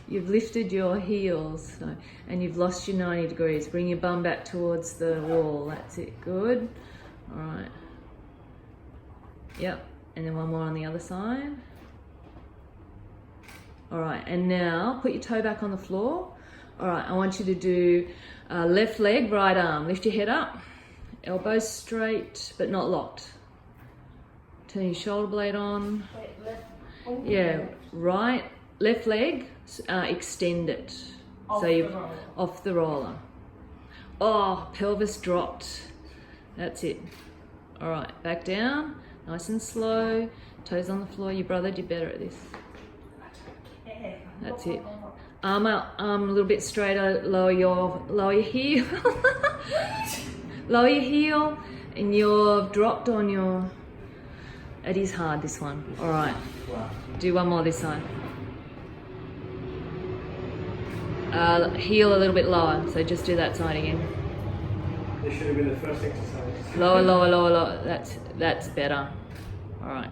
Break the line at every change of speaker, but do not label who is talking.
You've lifted your heels, so, and you've lost your 90 degrees. Bring your bum back towards the wall. That's it. Good. All right. Yep. And then one more on the other side. All right. And now put your toe back on the floor. All right. I want you to do left leg, right arm. Lift your head up. Elbows straight, but not locked. Turn your shoulder blade on. Yeah. Right. Left leg, extend it. So you're off the roller. Oh, pelvis dropped. That's it. All right, back down, nice and slow. Toes on the floor. Your brother did better at this. That's it. Arm out, arm a little bit straighter. Lower your heel. Lower your heel, and you're dropped on your. It is hard, this one. All right. Do one more this side. Heel a little bit lower, so just do that side again.
This should have been the first exercise.
Lower, lower, lower, lower. That's better. All right.